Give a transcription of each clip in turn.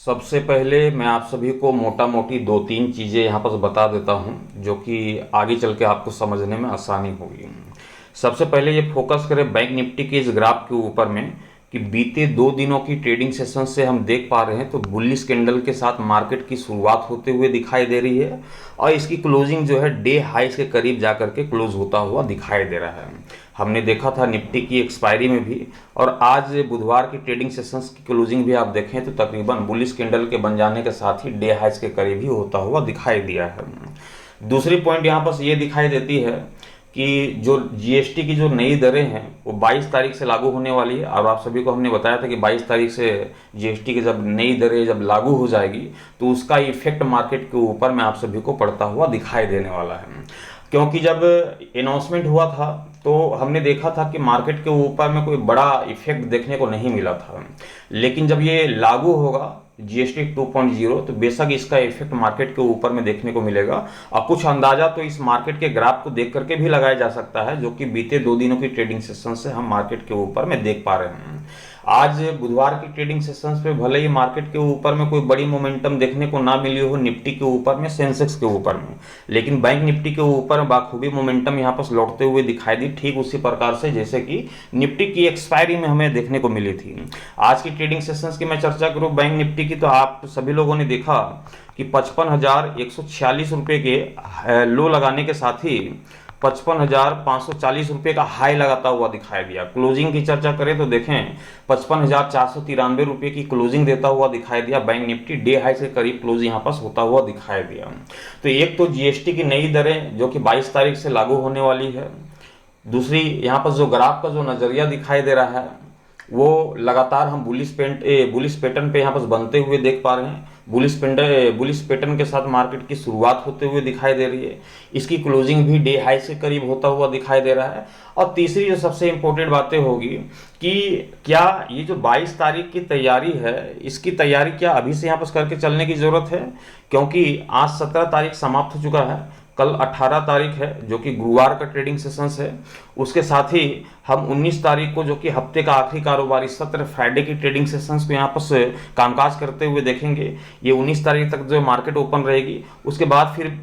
सबसे पहले मैं आप सभी को मोटा मोटी दो तीन चीज़ें यहाँ पर बता देता हूँ जो कि आगे चल के आपको समझने में आसानी होगी। सबसे पहले ये फोकस करें बैंक निफ्टी के इस ग्राफ के ऊपर में कि बीते 2 दिनों की ट्रेडिंग सेशन से हम देख पा रहे हैं तो बुलिश कैंडल के साथ मार्केट की शुरुआत होते हुए दिखाई दे रही है और इसकी क्लोजिंग जो है डे हाइस के करीब जाकर के क्लोज होता हुआ दिखाई दे रहा है। हमने देखा था निफ्टी की एक्सपायरी में भी और आज बुधवार की ट्रेडिंग सेशंस की क्लोजिंग भी आप देखें तो तकरीबन बुलिश कैंडल के बन जाने के साथ ही डे हाइस के करीब ही होता हुआ दिखाई दिया है। दूसरी पॉइंट यहाँ पर ये दिखाई देती है कि जो जीएसटी की जो नई दरें हैं वो 22 तारीख से लागू होने वाली है और आप सभी को हमने बताया था कि 22 तारीख से जीएसटी की जब नई दरें जब लागू हो जाएगी तो उसका इफेक्ट मार्केट के ऊपर में आप सभी को पड़ता हुआ दिखाई देने वाला है। क्योंकि जब अनाउंसमेंट हुआ था तो हमने देखा था कि मार्केट के ऊपर में कोई बड़ा इफेक्ट देखने को नहीं मिला था, लेकिन जब ये लागू होगा जीएसटी 2.0 तो बेशक इसका इफेक्ट मार्केट के ऊपर में देखने को मिलेगा और कुछ अंदाजा तो इस मार्केट के ग्राफ को देख करके भी लगाया जा सकता है जो कि बीते 2 दिनों की ट्रेडिंग सेशन से हम मार्केट के ऊपर में देख पा रहे हैं। आज बुधवार की ट्रेडिंग सेशंस पे भले ही मार्केट के ऊपर में कोई बड़ी मोमेंटम देखने को ना मिली हो निफ्टी के ऊपर में, सेंसेक्स के ऊपर में, लेकिन बैंक निफ्टी के ऊपर बाखूबी मोमेंटम यहाँ पर लौटते हुए दिखाई दी, ठीक उसी प्रकार से जैसे कि निफ्टी की एक्सपायरी में हमें देखने को मिली थी। आज की ट्रेडिंग सेशंस की मैं चर्चा करूँ बैंक निफ्टी की तो आप सभी लोगों ने देखा कि 55,146 रुपये के लो लगाने के साथ ही 55,540 रुपये का हाई लगाता हुआ दिखाई दिया। क्लोजिंग की चर्चा करें तो देखें 55,493 रुपये की क्लोजिंग देता हुआ दिखाई दिया। बैंक निफ्टी डे हाई से करीब क्लोज यहाँ पास होता हुआ दिखाई दिया। तो एक तो जीएसटी की नई दरें जो कि 22 तारीख से लागू होने वाली है, दूसरी यहाँ पर जो ग्राफ का जो नजरिया दिखाई दे रहा है वो लगातार हम बुलिश पैटर्न पे यहाँ पर बनते हुए देख पा रहे हैं। बुलिश पैटर्न के साथ मार्केट की शुरुआत होते हुए दिखाई दे रही है, इसकी क्लोजिंग भी डे हाई से करीब होता हुआ दिखाई दे रहा है। और तीसरी जो सबसे इंपॉर्टेंट बातें होगी कि क्या ये जो 22 तारीख की तैयारी है इसकी तैयारी क्या अभी से यहाँ पर करके चलने की जरूरत है, क्योंकि आज 17 तारीख समाप्त हो चुका है, कल 18 तारीख है जो कि गुरुवार का ट्रेडिंग सेशंस है। उसके साथ ही हम 19 तारीख को जो कि हफ्ते का आखिरी कारोबारी सत्र फ्राइडे की ट्रेडिंग सेशंस को यहाँ पर से कामकाज करते हुए देखेंगे। ये 19 तारीख तक जो मार्केट ओपन रहेगी, उसके बाद फिर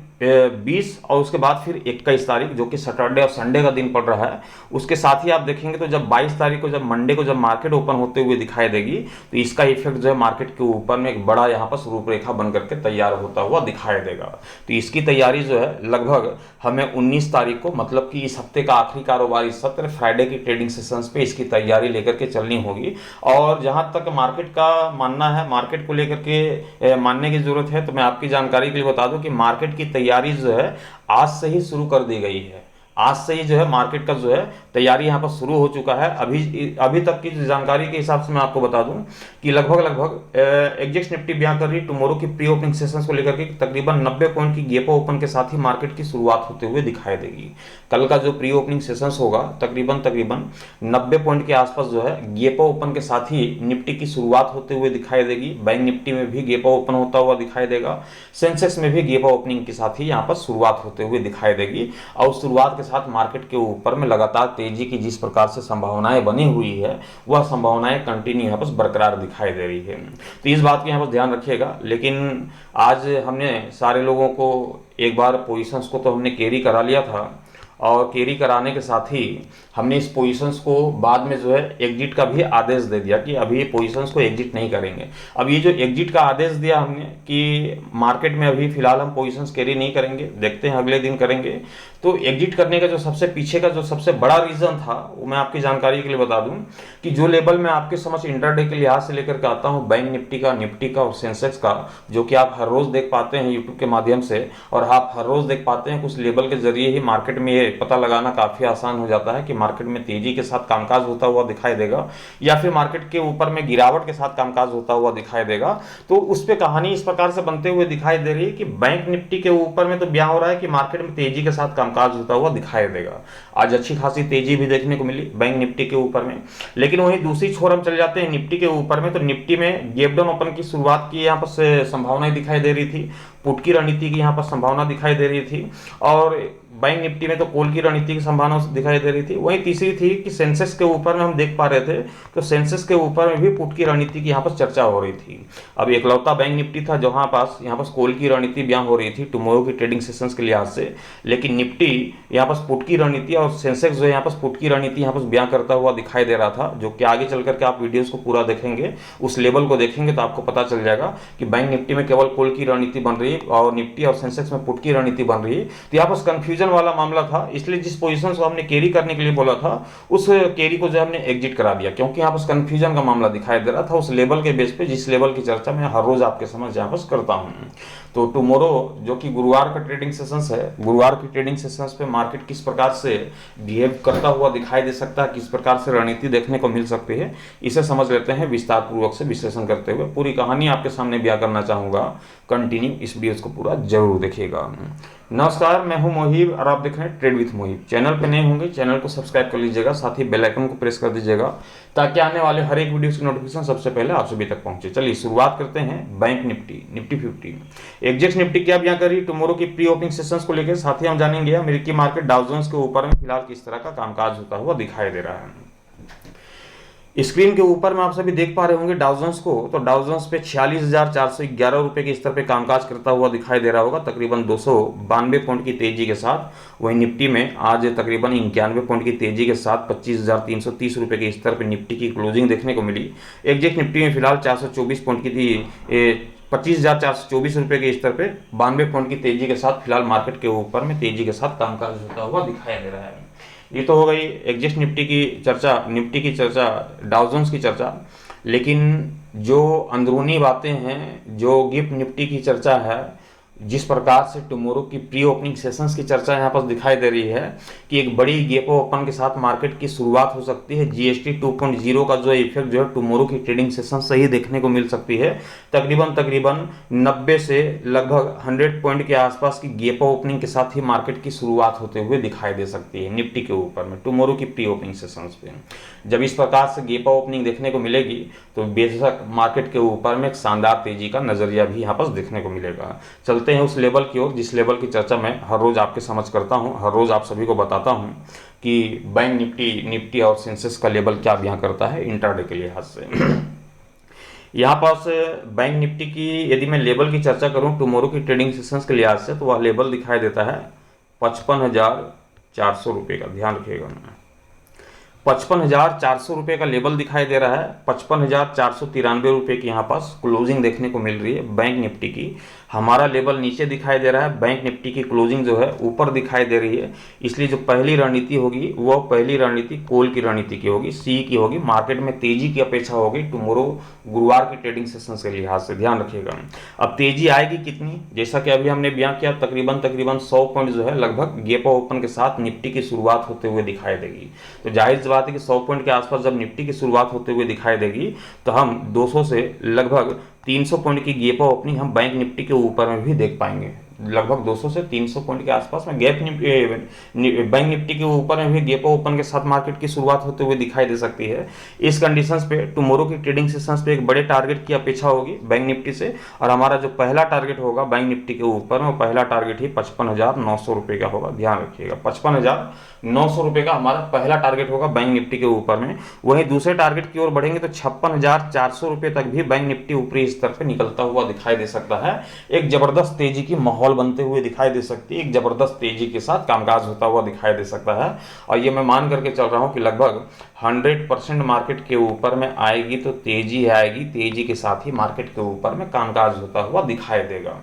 20 और उसके बाद फिर 21 तारीख जो कि सैटरडे और संडे का दिन पड़ रहा है। उसके साथ ही आप देखेंगे तो जब 22 तारीख को जब मंडे को जब मार्केट ओपन होते हुए दिखाई देगी तो इसका इफेक्ट जो है मार्केट के ऊपर में एक बड़ा यहाँ पर रूपरेखा बन करके तैयार होता हुआ दिखाई देगा। तो इसकी तैयारी जो है लगभग हमें 19 तारीख को मतलब कि इस हफ्ते का आखिरी कारोबारी सत्र फ्राइडे की ट्रेडिंग सेशंस पे इसकी तैयारी लेकर के चलनी होगी। और जहां तक मार्केट का मानना है, मार्केट को लेकर के मानने की जरूरत है, तो मैं आपकी जानकारी के लिए बता दूं कि मार्केट की तैयारी जो है आज से ही शुरू कर दी गई है। आज से ही जो है मार्केट का जो है तैयारी यहाँ पर शुरू हो चुका है। अभी तक की जानकारी के हिसाब से मैं आपको बता दूं कि लगभग एग्जेक्स निफ्टी बयां कर रही टुमारो की प्री ओपनिंग सेशंस को लेकर के तकरीबन 90 पॉइंट की गैप ओपन के साथ ही मार्केट की शुरुआत होते हुए दिखाई देगी। कल का जो प्री ओपनिंग सेशंस होगा तकरीबन 90 पॉइंट के आसपास जो है गैप ओपन के साथ ही निफ्टी की शुरुआत होते हुए दिखाई देगी। बैंक निफ्टी में भी गैप ओपन होता हुआ दिखाई देगा, सेंसेक्स में भी गैप ओपनिंग के साथ ही यहाँ पर शुरुआत होते हुए दिखाई देगी। और शुरुआत के साथ मार्केट के ऊपर में लगातार तेजी की जिस प्रकार से संभावनाएं बनी हुई है वह संभावनाएं कंटिन्यू यहाँ पर बरकरार दिखाई दे रही है। तो इस बात की यहाँ पर ध्यान रखिएगा। लेकिन आज हमने सारे लोगों को एक बार पोजीशंस को तो हमने कैरी करा लिया था और कैरी कराने के साथ ही हमने इस पोजीशंस को बाद में जो है एग्जिट का भी आदेश दे दिया कि अभी ये पोजीशंस को एग्जिट नहीं करेंगे। अब ये जो एग्जिट का आदेश दिया हमने कि मार्केट में अभी फिलहाल हम पोजीशंस कैरी नहीं करेंगे, देखते हैं अगले दिन करेंगे। तो एग्जिट करने का जो सबसे पीछे का जो सबसे बड़ा रीजन था वो मैं आपकी जानकारी के लिए बता दूं कि जो लेवल मैं आपके समझ इंटरडे के लिहाज से लेकर के आता हूं बैंक निफ्टी का और सेंसेक्स का, जो कि आप हर रोज देख पाते हैं यूट्यूब के माध्यम से और आप हर रोज देख पाते हैं, कुछ लेवल के जरिए ही मार्केट में ये पता लगाना काफी आसान हो जाता है कि मार्केट में तेजी के साथ कामकाज होता हुआ दिखाई देगा या फिर मार्केट के ऊपर में गिरावट के साथ कामकाज होता हुआ दिखाई देगा। तो उस पर कहानी इस प्रकार से बनते हुए दिखाई दे रही है कि बैंक निफ्टी के ऊपर में तो बयां हो रहा है कि मार्केट में तेजी के साथ कामकाज होता हुआ दिखाई देगा। आज अच्छी खासी तेजी भी देखने को मिली बैंक निफ्टी के ऊपर में, लेकिन वहीं दूसरी छोर हम चले जाते हैं निफ्टी के ऊपर में। तो निफ्टी में गैप डाउन ओपन की शुरुआत की यहाँ पर संभावनाएं दिखाई दे रही थी, पुट की रणनीति की यहाँ पर संभावना दिखाई दे रही थी और बैंक निफ्टी में तो कॉल की रणनीति की संभावना दिखाई दे रही थी। वहीं तीसरी थी कि सेंसेक्स के ऊपर में हम देख पा रहे थे तो सेंसेक्स के ऊपर में भी पुट की रणनीति की यहाँ पर चर्चा हो रही थी। अब एकलौता बैंक निफ्टी था जहाँ पास यहाँ पर कॉल की रणनीति बयां हो रही थी टुमारो की ट्रेडिंग सेशंस के लिहाज से, लेकिन निफ्टी यहाँ पर पुट की रणनीति और सेंसेक्स जो है यहाँ पर पुट की रणनीति यहाँ पर बयां करता हुआ दिखाई दे रहा था, जो कि आगे चल करके आप वीडियोस को पूरा देखेंगे, उस लेवल को देखेंगे तो आपको पता चल जाएगा कि बैंक निफ्टी में केवल कॉल की रणनीति बन रही है और निफ्टी और सेंसेक्स में पुट की रणनीति बन रही है। तो यहाँ पर कंफ्यूजन वाला मामला था, इसलिए जिस पोजीशन को हमने कैरी करने के लिए बोला था उस कैरी को जो हमने एग्जिट करा दिया, क्योंकि यहाँ पर कंफ्यूजन का मामला दिखाई दे रहा था उस लेवल के बेस पे जिस लेवल की चर्चा मैं हर रोज आपके समझ यहाँ पर करता हूँ। तो टुमारो जो कि गुरुवार का ट्रेडिंग सेशंस है, गुरुवार की ट्रेडिंग सेशंस पे मार्केट किस प्रकार से बिहेव करता हुआ दिखाई दे सकता है, किस प्रकार से रणनीति देखने को मिल सकती है, इसे समझ लेते हैं विस्तार पूर्वक से विश्लेषण करते हुए। पूरी कहानी आपके सामने बयां करना चाहूंगा, कंटिन्यू इस वीडियो को पूरा जरूर देखिएगा। नमस्कार, मैं हूं मोहिब और आप देख रहे हैं ट्रेड विथ मोहिब। चैनल पे नए होंगे चैनल को सब्सक्राइब कर लीजिएगा, साथ ही बेल आइकन को प्रेस कर दीजिएगा ताकि आने वाले हर एक वीडियो की नोटिफिकेशन सबसे पहले आप सभी तक पहुंचे। चलिए शुरुआत करते हैं बैंक निफ्टी 50। एग्जैक्ट निफ्टी क्या बयां करी टुमारो की प्री ओपनिंग सेशंस को लेकर, साथ ही हम जानेंगे अमेरिकी मार्केट डाउ जोन्स के ऊपर में फिलहाल किस तरह का कामकाज होता हुआ दिखाई दे रहा है। स्क्रीन के ऊपर में आप सभी देख पा रहे होंगे डाउ जोन्स को, तो डाउ जोन्स पे 46,411 रुपए के स्तर पे कामकाज करता हुआ दिखाई दे रहा होगा, तकरीबन 292 पॉइंट की तेजी के साथ। वहीं निफ्टी में आज तकरीबन 91 पॉइंट की तेजी के साथ 25,330 रुपए के स्तर पे निफ्टी की क्लोजिंग देखने को मिली। एग्जैक्ट निफ्टी में फिलहाल 424 पॉइंट की थी 25,424 रुपए के स्तर पे 92 पॉइंट की तेजी के साथ फिलहाल मार्केट के ऊपर में तेजी के साथ कामकाज होता हुआ दिखाई दे रहा है। ये तो हो गई एग्जैक्ट निफ्टी की चर्चा, डाउ जोन्स की चर्चा। लेकिन जो अंदरूनी बातें हैं, जो गिफ्ट निफ्टी की चर्चा है, जिस प्रकार से टुमारो की प्री ओपनिंग सेशंस की चर्चा यहाँ पर दिखाई दे रही है कि एक बड़ी गैप ओपन के साथ मार्केट की शुरुआत हो सकती है। जीएसटी 2.0 का जो इफेक्ट जो है टुमारो की ट्रेडिंग सेशन से ही देखने को मिल सकती है। तकरीबन 90 से लगभग 100 पॉइंट के आसपास की गैप ओपनिंग के साथ ही मार्केट की शुरुआत होते हुए दिखाई दे सकती है निफ्टी के ऊपर में टुमारो की प्री ओपनिंग सेशंस पे। जब इस प्रकार से गैप ओपनिंग देखने को मिलेगी तो बेशक मार्केट के ऊपर में एक शानदार तेजी का नजरिया भी यहाँ पर देखने को मिलेगा। चलते हैं उस लेवल की ओर जिस लेवल की चर्चा मैं हर रोज आपके समझ करता हूं, हर रोज आप सभी को बताता हूं कि बैंक निफ्टी और सेंसेक्स का लेवल क्या बयां करता है इंट्राडे के लिहाज से। यहाँ पास बैंक निफ्टी की यदि मैं लेवल की चर्चा करूं टुमारो की ट्रेडिंग सेशंस के लिहाज से, तो वह लेवल दिखाई देता है 55,400 रुपये का। ध्यान रखिएगा, 55,400 रुपये का लेवल दिखाई दे रहा है। 55,493 रुपये की यहाँ पास क्लोजिंग देखने को मिल रही है बैंक निफ्टी की। हमारा लेवल नीचे दिखाई दे रहा है, बैंक निफ्टी की क्लोजिंग जो है ऊपर दिखाई दे रही है। इसलिए जो पहली रणनीति होगी वह पहली रणनीति कॉल की रणनीति की होगी, सी की होगी। मार्केट में तेजी की अपेक्षा होगी टुमारो गुरुवार की ट्रेडिंग सेशन के लिहाज से, ध्यान रखिएगा। अब तेजी आएगी कितनी, जैसा कि अभी हमने बयां किया, तकरीबन 100 पॉइंट जो है लगभग गैप ओपन के साथ निफ्टी की शुरुआत होते हुए दिखाई देगी। तो जाहिर सी बात है कि 100 पॉइंट के आसपास जब निफ्टी की शुरुआत होते हुए दिखाई देगी तो हम 200 से लगभग 300 पॉइंट की गैप ओपनिंग हम बैंक निफ्टी के ऊपर में भी देख पाएंगे। लगभग 200 से 300 पॉइंट के आसपास में बैंक निफ्टी के ऊपर में भी गैप ओपन के साथ मार्केट की शुरुआत होते हुए दिखाई दे सकती है। इस कंडीशंस पे टुमारो की ट्रेडिंग सेशंस पे एक बड़े टारगेट की अपेक्षा होगी बैंक निफ्टी से, और हमारा जो पहला टारगेट होगा बैंक निफ्टी के ऊपर में पहला टारगेट ही 55,900 रुपये का होगा। ध्यान रखिएगा, 55,900 रुपये का हमारा पहला टारगेट होगा बैंक निफ्टी के ऊपर में। वहीं दूसरे टारगेट की ओर बढ़ेंगे तो 56,400 रुपये तक भी बैंक निफ्टी ऊपरी स्तर पर निकलता हुआ दिखाई दे सकता है। एक जबरदस्त तेजी की माहौल बनते हुए दिखाई दे सकती है, एक जबरदस्त तेजी के साथ कामकाज होता हुआ दिखाई दे सकता है। और ये मैं मान करके चल रहा हूं कि लगभग 100% मार्केट के ऊपर में आएगी तो तेजी आएगी, तेजी के साथ ही मार्केट के ऊपर में कामकाज होता हुआ दिखाई देगा।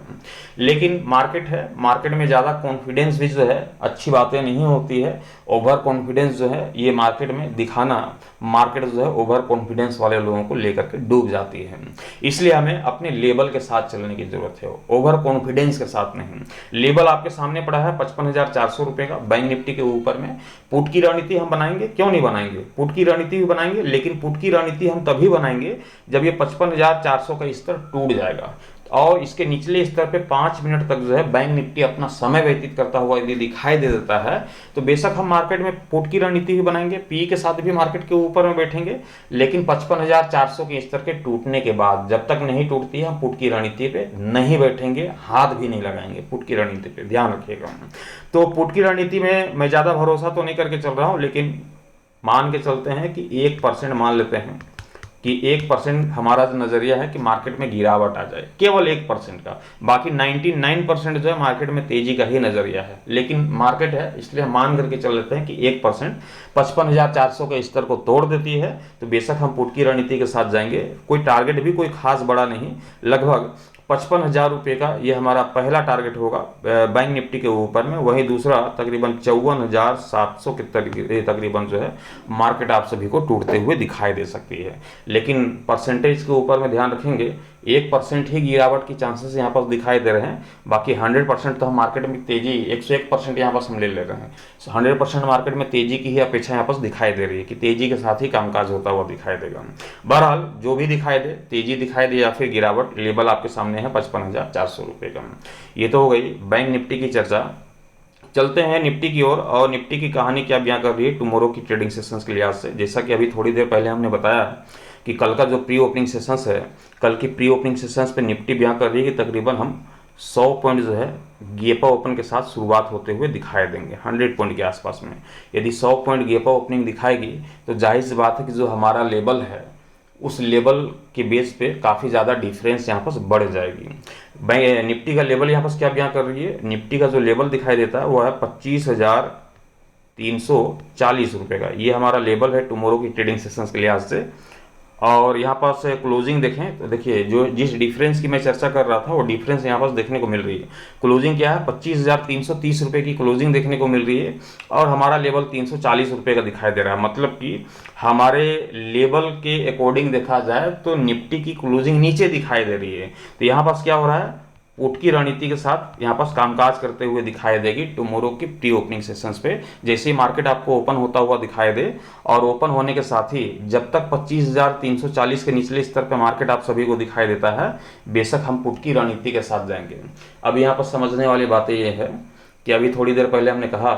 लेकिन मार्केट है, मार्केट में ज्यादा कॉन्फिडेंस भी जो है अच्छी बातें नहीं होती है। ओवर कॉन्फिडेंस जो है ये मार्केट में दिखाना, मार्केट जो है ओवर कॉन्फिडेंस वाले लोगों को लेकर के डूब जाती है। इसलिए हमें अपने लेवल के साथ चलने की जरूरत है, ओवर कॉन्फिडेंस के साथ नहीं। लेवल आपके सामने पड़ा है 55,400 रुपये का बैंक निफ्टी के ऊपर में। पुट की रणनीति हम बनाएंगे, क्यों नहीं बनाएंगे, पुट की रणनीति भी बनाएंगे, लेकिन पुट की रणनीति हम तभी बनाएंगे जब ये 55,400 का स्तर टूट जाएगा। और इसके निचले स्तर पे 5 मिनट तक जो है बैंक निफ्टी अपना समय व्यतीत करता हुआ यदि दिखाई दे देता है तो बेशक हम मार्केट में पुट की रणनीति भी बनाएंगे, पी के साथ भी मार्केट के ऊपर में बैठेंगे, लेकिन 55,400 के स्तर के टूटने के बाद जब तक नहीं टूटती है हम पुट की रणनीति पे नहीं बैठेंगे, हाथ भी नहीं लगाएंगे पुट की रणनीति पे, ध्यान रखिएगा। तो पुट की रणनीति में मैं ज़्यादा भरोसा तो नहीं करके चल रहा हूँ, लेकिन मान के चलते हैं कि 1% मान लेते हैं कि 1% हमारा जो नज़रिया है कि मार्केट में गिरावट आ जाए, केवल 1% का, बाकी 99% जो है मार्केट में तेजी का ही नज़रिया है, लेकिन मार्केट है इसलिए हम मान करके चल लेते हैं कि 1% 55,400 के स्तर को तोड़ देती है तो बेशक हम पुट की रणनीति के साथ जाएंगे। कोई टारगेट भी कोई खास बड़ा नहीं, लगभग 55,000 रुपये का ये हमारा पहला टारगेट होगा बैंक निफ्टी के ऊपर में। वहीं दूसरा तकरीबन 54,700 के तकरीबन जो है मार्केट आप सभी को टूटते हुए दिखाई दे सकती है, लेकिन परसेंटेज के ऊपर में ध्यान रखेंगे 1% ही गिरावट की चांसेस यहाँ पर दिखाई दे रहे हैं, बाकी 100% तो हम मार्केट में तेजी 101% यहाँ पर हम ले रहे हैं। 100% मार्केट में तेजी की ही अपेक्षा यहाँ पर दिखाई दे रही है कि तेजी के साथ ही कामकाज होता हुआ दिखाई देगा। बहरहाल जो भी दिखाई दे, तेजी दिखाई दे या फिर गिरावट, लेवल आपके सामने है 55,400 रुपये का। ये तो हो गई बैंक निफ्टी की चर्चा। चलते हैं निफ्टी की ओर, और निफ्टी की कहानी क्या बयां कर रही है टुमारो की ट्रेडिंग सेशंस के लिहाज से। जैसा कि अभी थोड़ी देर पहले हमने बताया कि कल का जो प्री ओपनिंग सेशंस है, कल की प्री ओपनिंग सेशंस पे निफ्टी बयां कर रही है कि तकरीबन हम 100 पॉइंट जो है गेपा ओपन के साथ शुरुआत होते हुए दिखाई देंगे 100 पॉइंट के आसपास में। यदि 100 पॉइंट गेपा ओपनिंग दिखाएगी तो जाहिर सी बात है कि जो हमारा लेवल है उस लेवल के बेस पे काफ़ी ज़्यादा डिफरेंस यहाँ पर बढ़ जाएगी। निफ्टी का लेवल यहाँ पर क्या बयां कर रही है, निफ्टी का जो लेवल दिखाई देता है वो है 25,340 रुपये का, ये हमारा लेवल है टुमारो की ट्रेडिंग सेशंस के लिहाज से। और यहाँ पास क्लोजिंग देखें तो देखिए जो जिस डिफरेंस की मैं चर्चा कर रहा था वो डिफरेंस यहाँ पास देखने को मिल रही है। क्लोजिंग क्या है, 25,330 रुपये की क्लोजिंग देखने को मिल रही है और हमारा लेवल 340 रुपये का दिखाई दे रहा है। मतलब कि हमारे लेवल के अकॉर्डिंग देखा जाए तो निफ्टी की क्लोजिंग नीचे दिखाई दे रही है। तो यहाँ पास क्या हो रहा है, पुट की रणनीति के साथ यहाँ पास कामकाज करते हुए दिखाई देगी टुमारो की प्री ओपनिंग सेशंस पे। जैसे ही मार्केट आपको ओपन होता हुआ दिखाई दे और ओपन होने के साथ ही जब तक 25,340 के निचले स्तर पे मार्केट आप सभी को दिखाई देता है बेशक हम पुट की रणनीति के साथ जाएंगे। अब यहाँ पर समझने वाली बातें ये है कि अभी थोड़ी देर पहले हमने कहा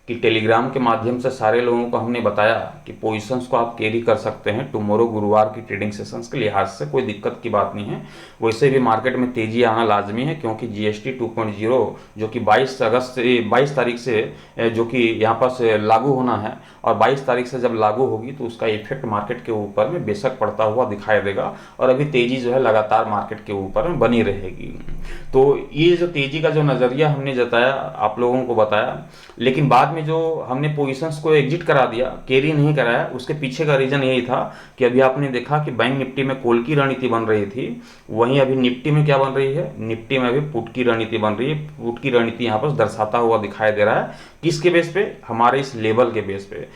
कि टेलीग्राम के माध्यम से सारे लोगों को हमने बताया कि पोजीशंस को आप कैरी कर सकते हैं टुमारो गुरुवार की ट्रेडिंग सेशंस के लिहाज से, कोई दिक्कत की बात नहीं है। वैसे भी मार्केट में तेजी आना लाजमी है क्योंकि जीएसटी 2.0 जो कि 22 तारीख से जो कि यहाँ पर लागू होना है और 22 तारीख से जब लागू होगी तो उसका इफेक्ट मार्केट के ऊपर में बेशक पड़ता हुआ दिखाई देगा और अभी तेजी जो है लगातार मार्केट के ऊपर में बनी रहेगी। तो ये जो तेजी का जो नज़रिया हमने जताया आप लोगों को बताया, लेकिन बाद में जो हमने पोजीशंस को एग्जिट करा दिया, कैरी नहीं कराया, उसके पीछे का रीजन यही था कि अभी आपने देखा कि बैंक निफ्टी में कॉल की रणनीति बन रही थी, वहीं अभी निफ्टी में क्या बन रही है, निफ्टी में अभी पुट की रणनीति बन रही है। पुट की रणनीति यहाँ पर दर्शाता हुआ दिखाई दे रहा है किसके बेस पे, हमारे इस लेवल के बेस पे।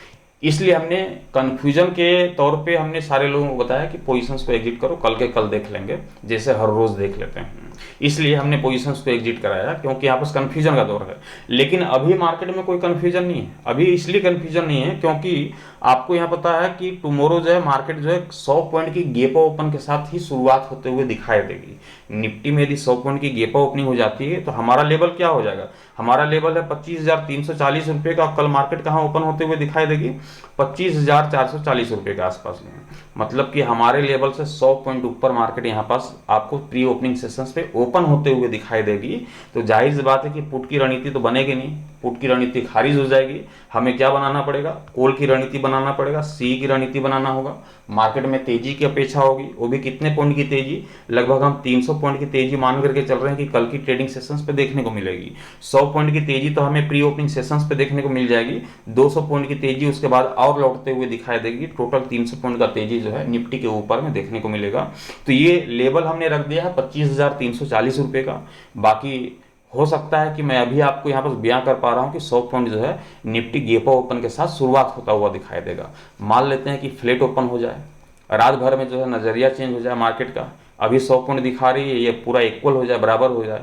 इसलिए हमने कंफ्यूजन के तौर पे हमने सारे लोगों को बताया कि पोजीशंस को एग्जिट करो, कल के कल देख लेंगे जैसे हर रोज देख लेते हैं। इसलिए हमने पोजीशंस को एग्जिट कराया क्योंकि यहाँ पर कंफ्यूजन का दौर है। लेकिन अभी मार्केट में कोई कंफ्यूजन नहीं है, अभी इसलिए कंफ्यूजन नहीं है क्योंकि आपको यहाँ पता है कि टुमारो जो है मार्केट जो है 100 पॉइंट की गेपा ओपन के साथ ही शुरुआत होते हुए दिखाई देगी। निफ्टी में यदि 100 पॉइंट की गेपा ओपनिंग हो जाती है तो हमारा लेवल क्या हो जाएगा, हमारा लेवल है 25,340 रुपये का। कल मार्केट कहाँ ओपन होते हुए दिखाई देगी, 25,440 रुपये के आसपास में। मतलब कि हमारे लेवल से 100 पॉइंट ऊपर मार्केट यहाँ पास आपको प्री ओपनिंग सेशंस पे ओपन होते हुए दिखाई देगी। तो जाहिर सी बात है कि पुट की रणनीति तो बनेगी नहीं, पुट की रणनीति खारिज हो जाएगी। हमें क्या बनाना पड़ेगा, कॉल की रणनीति बनाना पड़ेगा, सी की रणनीति बनाना होगा। मार्केट में तेजी की अपेक्षा होगी, वो भी कितने पॉइंट की तेजी, लगभग हम 300 पॉइंट की तेजी मान करके चल रहे हैं कि कल की ट्रेडिंग सेशंस पे देखने को मिलेगी। 100 पॉइंट की तेजी तो हमें प्री ओपनिंग सेशंस पे देखने को मिल जाएगी, 200 पॉइंट की तेजी उसके बाद और लौटते हुए दिखाई देगी। टोटल 300 पॉइंट का तेजी जो है निफ्टी के ऊपर में देखने को मिलेगा। तो ये लेवल हमने रख दिया है 25,340 रुपये का। बाकी हो सकता है कि मैं अभी आपको यहाँ पर बयां कर पा रहा हूँ कि 100 पॉइंट जो है निफ्टी गेपा ओपन के साथ शुरुआत होता हुआ दिखाई देगा। मान लेते हैं कि फ्लैट ओपन हो जाए, रात भर में जो है नज़रिया चेंज हो जाए मार्केट का, अभी 100 पॉइंट दिखा रही है, ये पूरा इक्वल हो जाए, बराबर हो जाए,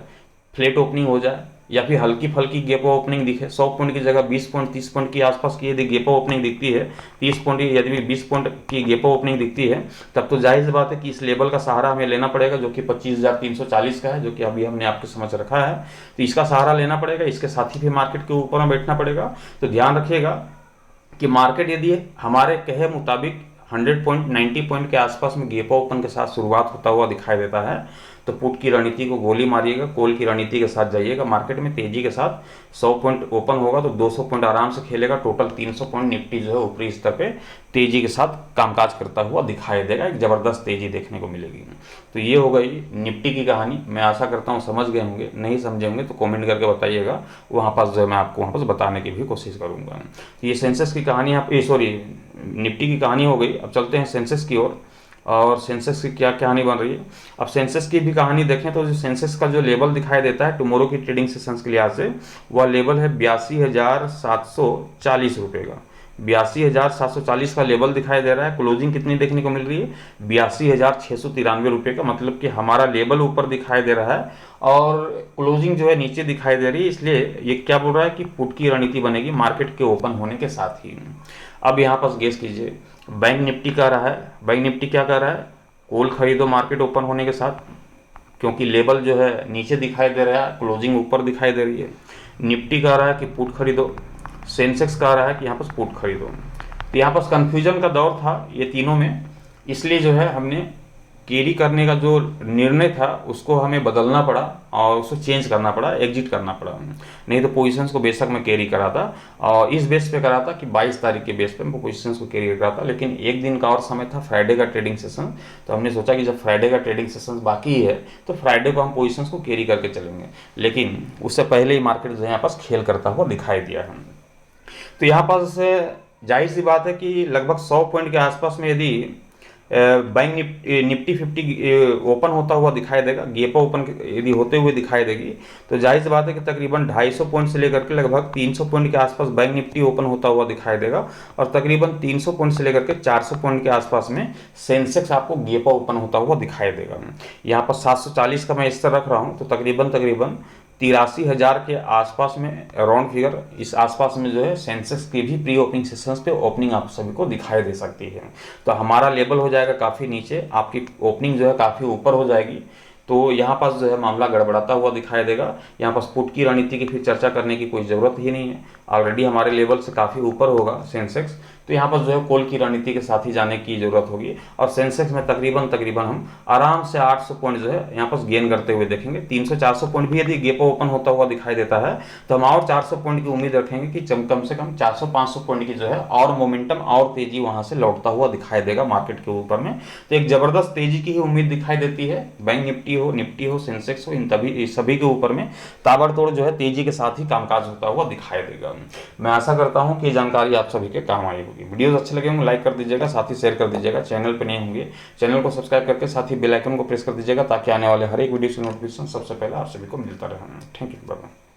फ्लैट ओपनिंग हो जाए या फिर हल्की फल्की गैप ओपनिंग दिखे, 100 पॉइंट की जगह 20 पॉइंट 30 पॉइंट की आसपास की यदि गैप ओपनिंग दिखती है, 30 पॉइंट यदि 20 पॉइंट की गैप ओपनिंग दिखती है, तब तो जाहिर बात है कि इस लेवल का सहारा हमें लेना पड़ेगा, जो कि 25,340 का है, जो कि अभी हमने आपके समझ रखा है। तो इसका सहारा लेना पड़ेगा, इसके साथ ही फिर मार्केट के ऊपर में बैठना पड़ेगा। तो ध्यान रखिएगा कि मार्केट यदि हमारे कहे मुताबिक 100 पॉइंट 90 पॉइंट के आसपास में गैप ओपन के साथ शुरुआत होता हुआ दिखाई देता है, तो पुट की रणनीति को गोली मारिएगा, कॉल की रणनीति के साथ जाइएगा मार्केट में तेजी के साथ। 100 पॉइंट ओपन होगा तो 200 पॉइंट आराम से खेलेगा, टोटल 300 पॉइंट निफ्टी जो है ऊपरी स्तर पे तेजी के साथ कामकाज करता हुआ दिखाई देगा, एक जबरदस्त तेजी देखने को मिलेगी। तो ये हो गई निफ्टी की कहानी। मैं आशा करता हूँ समझ गए होंगे, नहीं समझे होंगे तो कमेंट करके बताइएगा, वहाँ पास जो है मैं आपको वहाँ पास बताने की भी कोशिश करूँगा। तो ये सेंसेक्स की कहानी निफ्टी की कहानी हो गई। अब चलते हैं सेंसेक्स की ओर, और सेंसेक्स की क्या कहानी बन रही है। अब सेंसेक्स की भी कहानी देखें तो जो सेंसेक्स का जो लेवल दिखाई देता है टुमारो की ट्रेडिंग सेशंस के लिहाज से, वह लेवल है 82,740 रुपये का। 82,740 का लेवल दिखाई दे रहा है। क्लोजिंग कितनी देखने को मिल रही है? 82,693 रुपये का। मतलब कि हमारा लेवल ऊपर दिखाई दे रहा है और क्लोजिंग जो है नीचे दिखाई दे रही है। इसलिए ये क्या बोल रहा है कि पुट की रणनीति बनेगी मार्केट के ओपन होने के साथ ही। अब यहाँ पर गेस कीजिए, बैंक निफ्टी कह रहा है, बैंक निफ्टी क्या कह रहा है? कॉल खरीदो मार्केट ओपन होने के साथ, क्योंकि लेवल जो है नीचे दिखाई दे रहा है, क्लोजिंग ऊपर दिखाई दे रही है। निफ्टी कह रहा है कि पुट खरीदो, सेंसेक्स कह रहा है कि यहाँ पर पुट खरीदो। तो यहाँ पर कन्फ्यूजन का दौर था ये तीनों में, इसलिए जो है हमने कैरी करने का जो निर्णय था उसको हमें बदलना पड़ा और उसको चेंज करना पड़ा, एग्जिट करना पड़ा। नहीं तो पोजीशंस को बेशक मैं कैरी करा था, और इस बेस पे करा था कि 22 तारीख के बेस पे मैं पोजीशंस को कैरी करा था, लेकिन एक दिन का और समय था, फ्राइडे का ट्रेडिंग सेशन। तो हमने सोचा कि जब फ्राइडे का ट्रेडिंग सेशन बाकी है तो फ्राइडे को हम पोजीशंस को कैरी करके चलेंगे, लेकिन उससे पहले ही मार्केट जो है यहाँ पास खेल करता हुआ दिखाई दिया है। तो यहाँ पास जाहिर सी बात है कि लगभग 100 पॉइंट के आसपास में यदि बैंक निफ्टी 50 ओपन होता हुआ दिखाई देगा, गैप ओपन यदि होते हुए दिखाई देगी, तो जाहिर सी बात है कि तकरीबन 250 पॉइंट से लेकर के लगभग 300 पॉइंट के आसपास बैंक निफ्टी ओपन होता हुआ दिखाई देगा, और तकरीबन 300 पॉइंट से लेकर के 400 पॉइंट के आसपास में सेंसेक्स आपको गैप ओपन होता हुआ दिखाई देगा। यहाँ पर 740 का मैं स्तर रख रहा हूँ, तो तकरीबन 83,000 के आसपास में, राउंड फिगर इस आसपास में जो है सेंसेक्स की भी प्री ओपनिंग सेशंस पे ओपनिंग आप सभी को दिखाई दे सकती है। तो हमारा लेवल हो जाएगा काफ़ी नीचे, आपकी ओपनिंग जो है काफ़ी ऊपर हो जाएगी। तो यहाँ पास जो है मामला गड़बड़ाता हुआ दिखाई देगा। यहाँ पास पुट की रणनीति की फिर चर्चा करने की कोई ज़रूरत ही नहीं है, ऑलरेडी हमारे लेवल से काफ़ी ऊपर होगा सेंसेक्स। तो यहाँ पर जो है कॉल की रणनीति के साथ ही जाने की जरूरत होगी, और सेंसेक्स में तकरीबन हम आराम से 800 पॉइंट जो है यहाँ पर गेन करते हुए देखेंगे। 300-400 पॉइंट भी यदि गैप ओपन होता हुआ दिखाई देता है तो हम और 400 पॉइंट की उम्मीद रखेंगे कि कम से कम 400-500 पॉइंट की जो है और मोमेंटम और तेजी वहां से लौटता हुआ दिखाई देगा मार्केट के ऊपर में। तो एक जबरदस्त तेजी की ही उम्मीद दिखाई देती है, बैंक निफ्टी हो सेंसेक्स हो, इन सभी के ऊपर में ताबड़तोड़ जो है तेजी के साथ ही कामकाज होता हुआ दिखाई देगा। मैं आशा करता हूं कि ये जानकारी आप सभी के काम आई होगी। वीडियोस अच्छे लगे होंगे लाइक कर दीजिएगा, साथ ही शेयर कर दीजिएगा। चैनल पर नए होंगे चैनल को सब्सक्राइब करके साथ ही बेल आइकन को प्रेस कर दीजिएगा, ताकि आने वाले हर एक वीडियो से नोटिफिकेशन सबसे पहले आप सभी को मिलता रहे। Thank you, bye bye.